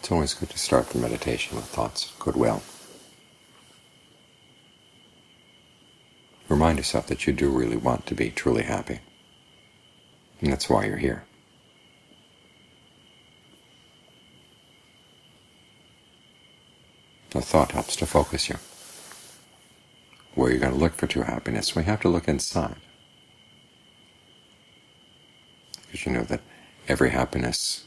It's always good to start the meditation with thoughts of goodwill. Remind yourself that you do really want to be truly happy, and that's why you're here. The thought helps to focus you. Where you're going to look for true happiness, we have to look inside. Because you know that every happiness,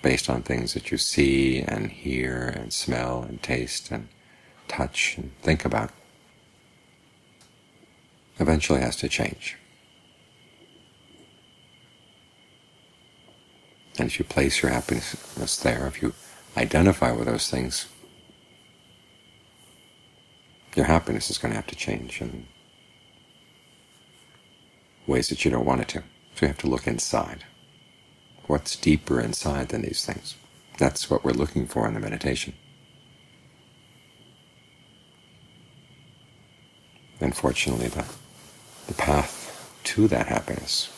based on things that you see and hear and smell and taste and touch and think about, eventually has to change. And if you place your happiness there, if you identify with those things, your happiness is going to have to change in ways that you don't want it to. So you have to look inside. What's deeper inside than these things? That's what we're looking for in the meditation. Unfortunately, the path to that happiness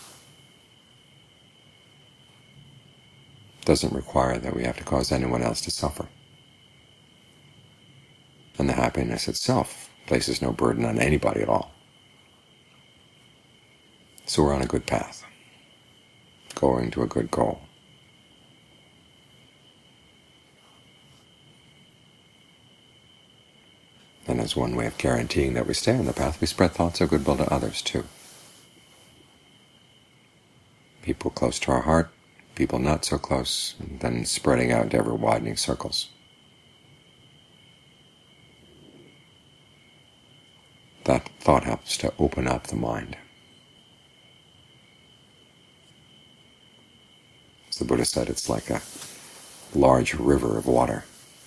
doesn't require that we have to cause anyone else to suffer. And the happiness itself places no burden on anybody at all. So we're on a good path, going to a good goal. And as one way of guaranteeing that we stay on the path, we spread thoughts of goodwill to others too. People close to our heart, people not so close, and then spreading out into ever-widening circles. That thought helps to open up the mind. As the Buddha said, it's like a large river of water.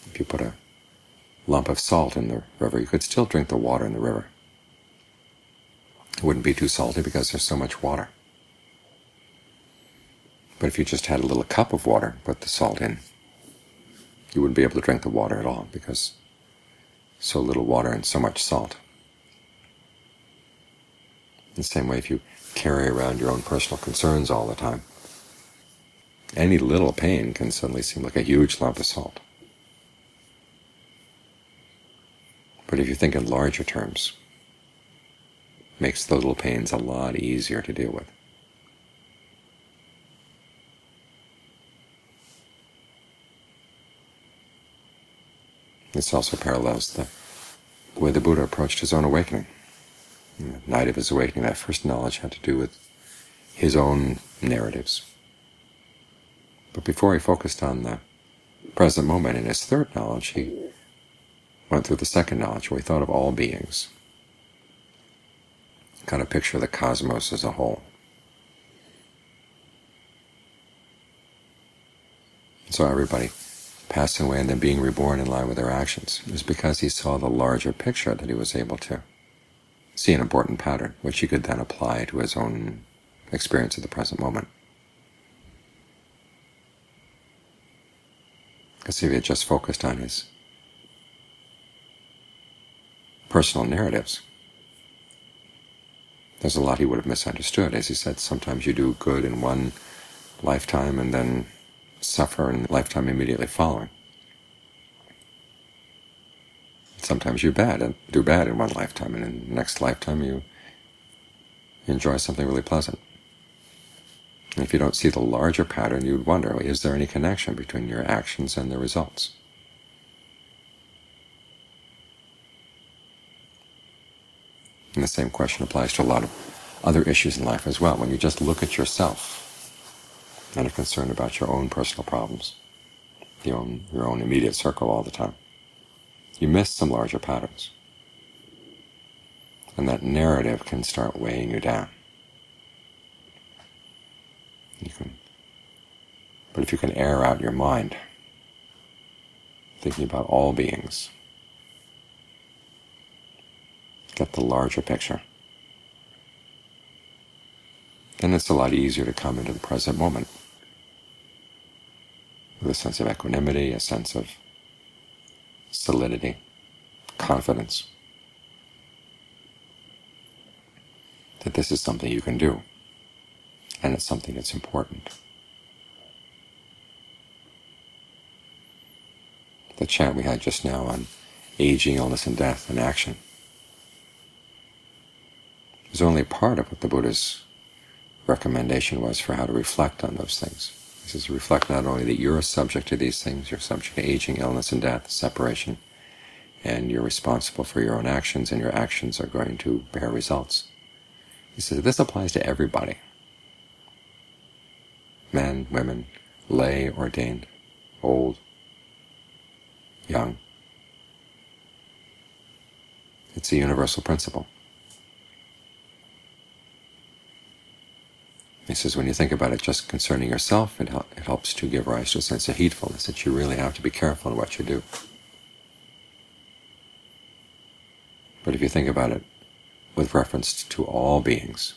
If you put a lump of salt in the river, you could still drink the water in the river. It wouldn't be too salty because there's so much water. But if you just had a little cup of water, put the salt in, you wouldn't be able to drink the water at all because so little water and so much salt. In the same way, if you carry around your own personal concerns all the time, any little pain can suddenly seem like a huge lump of salt. But if you think in larger terms, it makes the little pains a lot easier to deal with. This also parallels the way the Buddha approached his own awakening. On the night of his awakening, that first knowledge had to do with his own narratives. But before he focused on the present moment in his third knowledge, he went through the second knowledge, where he thought of all beings, kind of picture the cosmos as a whole. So everybody passing away and then being reborn in line with their actions. It was because he saw the larger picture that he was able to see an important pattern, which he could then apply to his own experience of the present moment. Because if he had just focused on his personal narratives, there's a lot he would have misunderstood. As he said, sometimes you do good in one lifetime and then suffer in the lifetime immediately following. Sometimes you do bad in one lifetime, and in the next lifetime you enjoy something really pleasant. And if you don't see the larger pattern, you would wonder, is there any connection between your actions and the results? And the same question applies to a lot of other issues in life as well. When you just look at yourself and are concerned about your own personal problems, your own immediate circle all the time, you miss some larger patterns. And that narrative can start weighing you down. But if you can air out your mind, thinking about all beings, get the larger picture, then it's a lot easier to come into the present moment with a sense of equanimity, a sense of solidity, confidence, that this is something you can do, and it's something that's important. the chant we had just now on aging, illness, and death and action is only part of what the Buddha's recommendation was for how to reflect on those things. He says, reflect not only that you're subject to these things, you're subject to aging, illness, and death, separation, and you're responsible for your own actions, and your actions are going to bear results. He says, this applies to everybody. Men, women, lay, ordained, old, young. It's a universal principle. He says, when you think about it just concerning yourself, it helps to give rise to a sense of heedfulness, that you really have to be careful in what you do. But if you think about it with reference to all beings,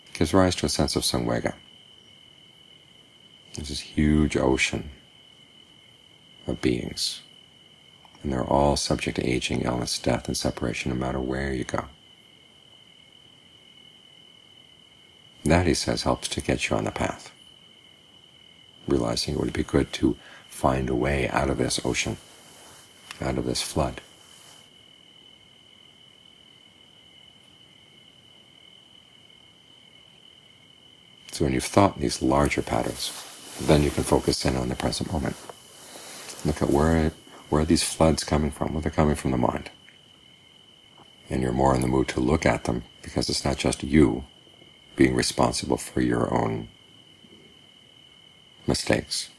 it gives rise to a sense of samvega. There's this huge ocean of beings, and they're all subject to aging, illness, death, and separation no matter where you go. That, he says, helps to get you on the path, realizing it would be good to find a way out of this ocean, out of this flood. So when you've thought in these larger patterns, then you can focus in on the present moment. Look at where are these floods coming from? Well, they're coming from the mind. And you're more in the mood to look at them, because it's not just you being responsible for your own mistakes,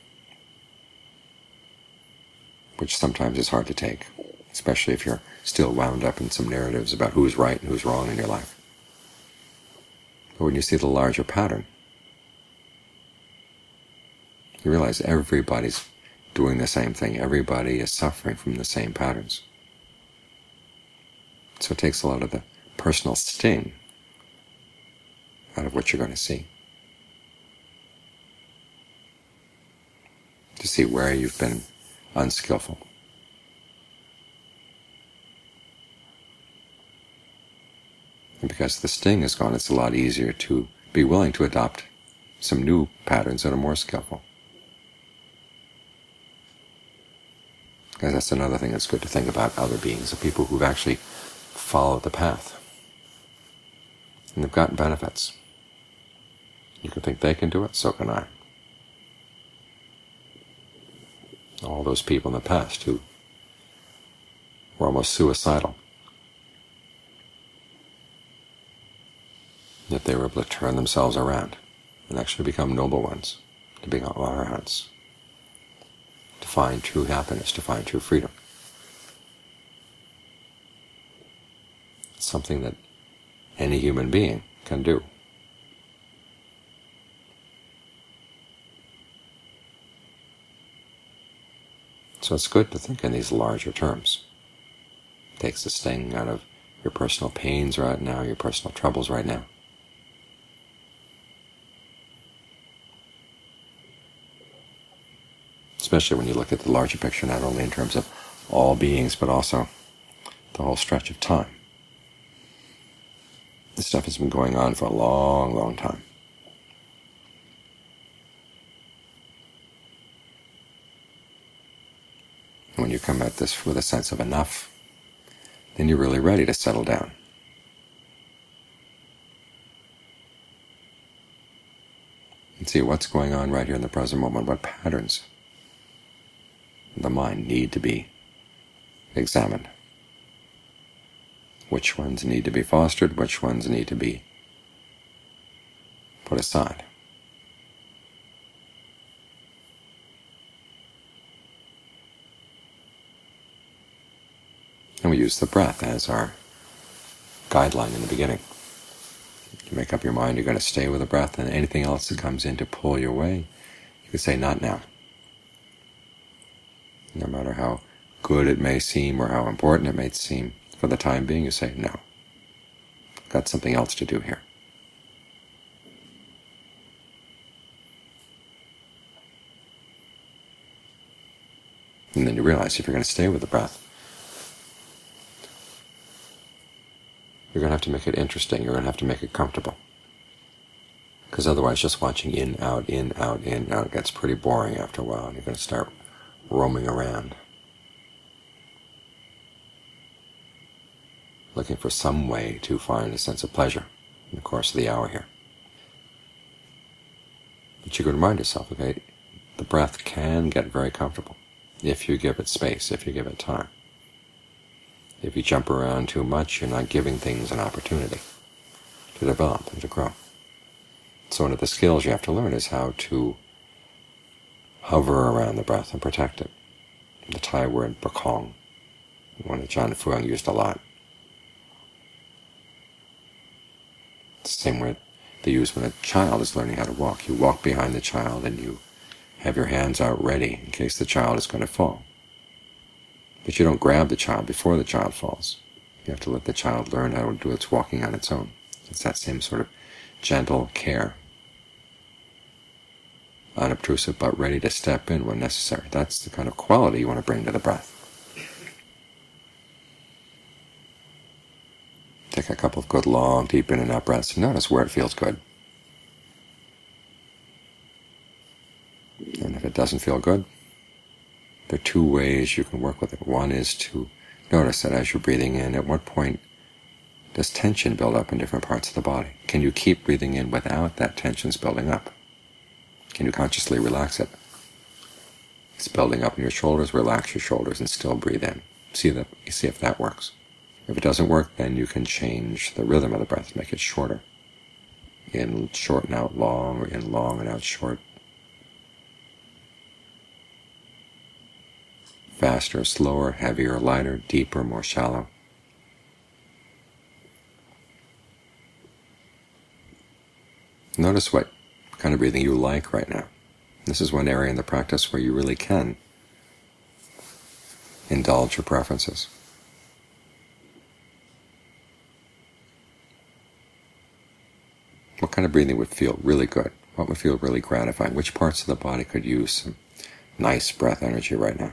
which sometimes is hard to take, especially if you're still wound up in some narratives about who's right and who's wrong in your life. But when you see the larger pattern, you realize everybody's doing the same thing. Everybody is suffering from the same patterns. So it takes a lot of the personal sting out of what you're going to see where you've been unskillful. And because the sting is gone, it's a lot easier to be willing to adopt some new patterns that are more skillful. Because that's another thing that's good to think about other beings, the people who've actually followed the path. And they've gotten benefits. You can think they can do it, so can I. All those people in the past who were almost suicidal, yet they were able to turn themselves around and actually become noble ones, to become arahants, to find true happiness, to find true freedom. It's something that any human being can do. So it's good to think in these larger terms. It takes the sting out of your personal pains right now, your personal troubles right now. Especially when you look at the larger picture, not only in terms of all beings, but also the whole stretch of time. This stuff has been going on for a long, long time. When you come at this with a sense of enough, then you're really ready to settle down. And see what's going on right here in the present moment, what patterns in the mind need to be examined. Which ones need to be fostered, which ones need to be put aside. And we use the breath as our guideline in the beginning. You make up your mind you're going to stay with the breath, and anything else that comes in to pull you away, you can say, not now. No matter how good it may seem or how important it may seem, for the time being, you say, no. I've got something else to do here. And then you realize if you're going to stay with the breath, you're going to have to make it interesting. You're going to have to make it comfortable. Because otherwise just watching in, out, gets pretty boring after a while, and you're going to start roaming around. looking for some way to find a sense of pleasure in the course of the hour here. But you can remind yourself, okay, the breath can get very comfortable if you give it space, if you give it time. If you jump around too much, you're not giving things an opportunity to develop and to grow. So one of the skills you have to learn is how to hover around the breath and protect it. The Thai word "prakong," one that John Fuang used a lot. It's the same word they use when a child is learning how to walk. You walk behind the child and you have your hands out ready in case the child is going to fall. But you don't grab the child before the child falls. You have to let the child learn how to do its walking on its own. It's that same sort of gentle care, unobtrusive but ready to step in when necessary. That's the kind of quality you want to bring to the breath. Take a couple of good, long, deep in and out breaths. Notice where it feels good. And if it doesn't feel good, there are two ways you can work with it. One is to notice that as you're breathing in, at what point does tension build up in different parts of the body? Can you keep breathing in without that tension's building up? Can you consciously relax it? It's building up in your shoulders, relax your shoulders and still breathe in. See if that works. If it doesn't work, then you can change the rhythm of the breath, make it shorter. In short and out long, or in long and out short. Faster, slower, heavier, lighter, deeper, more shallow. Notice what kind of breathing you like right now. This is one area in the practice where you really can indulge your preferences. What kind of breathing would feel really good? What would feel really gratifying? Which parts of the body could use some nice breath energy right now?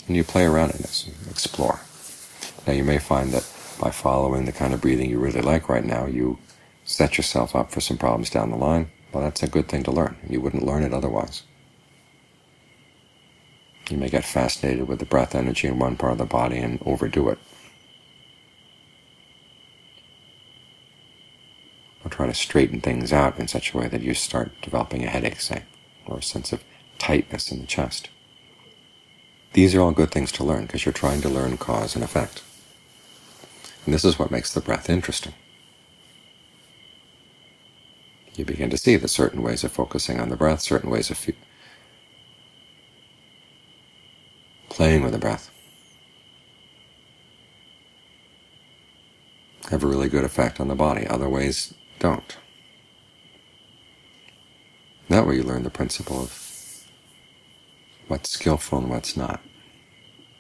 And you play around in this, and explore. Now you may find that by following the kind of breathing you really like right now, you set yourself up for some problems down the line. Well, that's a good thing to learn. You wouldn't learn it otherwise. You may get fascinated with the breath energy in one part of the body and overdo it. Or try to straighten things out in such a way that you start developing a headache, say, or a sense of tightness in the chest. These are all good things to learn because you're trying to learn cause and effect. And this is what makes the breath interesting. You begin to see that certain ways of focusing on the breath, certain ways of playing with the breath, have a really good effect on the body. Other ways don't. That way you learn the principle of what's skillful and what's not,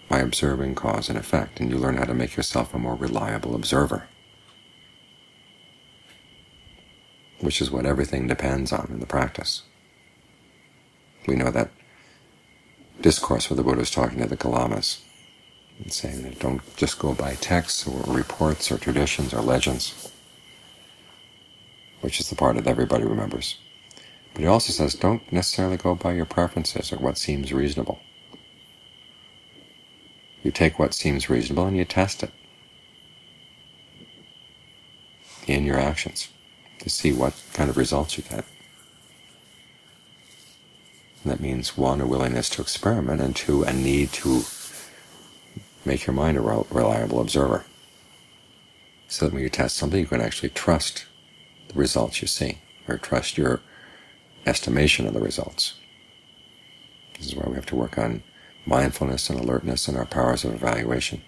by observing cause and effect, and you learn how to make yourself a more reliable observer, which is what everything depends on in the practice. We know that discourse where the Buddha is talking to the Galamas and saying that don't just go by texts or reports or traditions or legends, which is the part that everybody remembers. But he also says don't necessarily go by your preferences or what seems reasonable. You take what seems reasonable and you test it in your actions to see what kind of results you get. And that means, one, a willingness to experiment, and two, a need to make your mind a reliable observer, so that when you test something, you can actually trust the results you see, or trust your estimation of the results. This is why we have to work on mindfulness and alertness and our powers of evaluation,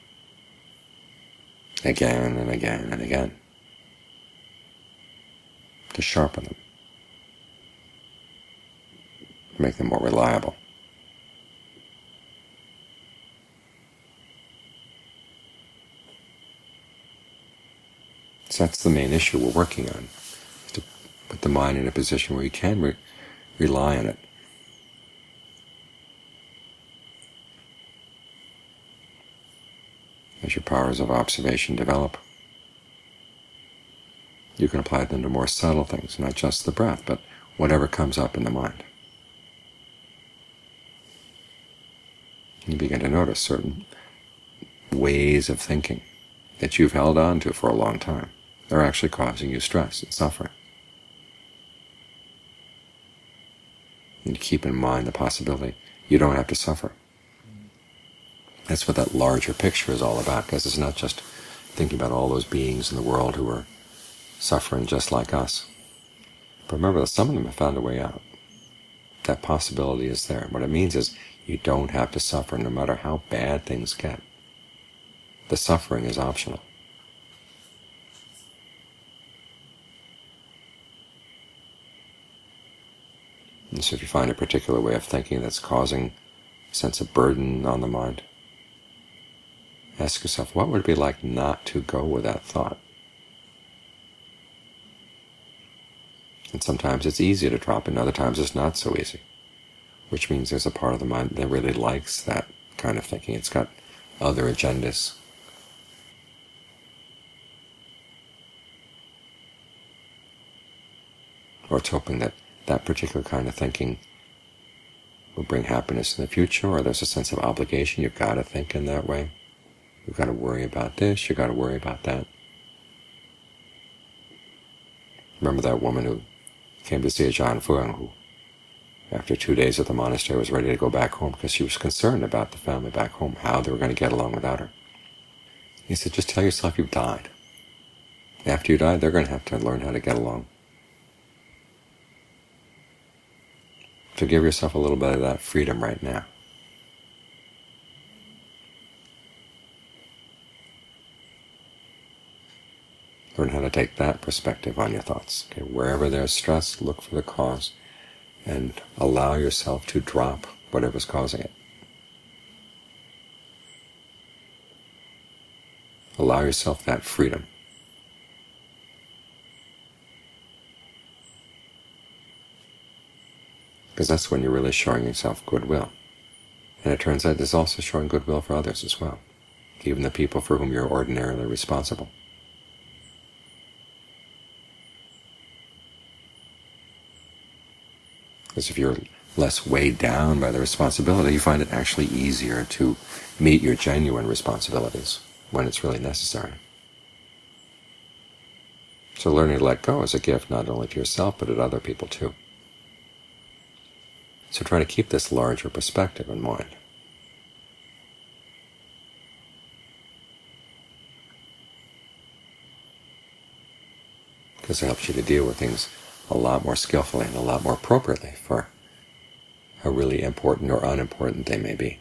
again and again and again, to sharpen them, to make them more reliable. So that's the main issue we're working on, is to put the mind in a position where you can rely on it. As your powers of observation develop, you can apply them to more subtle things, not just the breath, but whatever comes up in the mind. You begin to notice certain ways of thinking that you've held on to for a long time. They're actually causing you stress and suffering. And keep in mind the possibility you don't have to suffer. That's what that larger picture is all about, because it's not just thinking about all those beings in the world who are suffering just like us. But remember that some of them have found a way out. That possibility is there. What it means is you don't have to suffer no matter how bad things get. The suffering is optional. And so if you find a particular way of thinking that's causing a sense of burden on the mind, ask yourself, what would it be like not to go with that thought? And sometimes it's easy to drop, and other times it's not so easy, which means there's a part of the mind that really likes that kind of thinking. It's got other agendas. Or it's hoping that that particular kind of thinking will bring happiness in the future, or there's a sense of obligation. You've got to think in that way. You've got to worry about this, you've got to worry about that. Remember that woman who came to see Ajahn Fuang, who, after 2 days at the monastery, was ready to go back home because she was concerned about the family back home, how they were going to get along without her. He said, just tell yourself you've died. After you die, they're going to have to learn how to get along. So give yourself a little bit of that freedom right now. Learn how to take that perspective on your thoughts. Okay, wherever there's stress, look for the cause and allow yourself to drop whatever's causing it. Allow yourself that freedom. Because that's when you're really showing yourself goodwill. And it turns out there's also showing goodwill for others as well, even the people for whom you're ordinarily responsible. Because if you're less weighed down by the responsibility, you find it actually easier to meet your genuine responsibilities when it's really necessary. So learning to let go is a gift not only to yourself, but to other people too. So try to keep this larger perspective in mind. Because it helps you to deal with things a lot more skillfully and a lot more appropriately for how really important or unimportant they may be.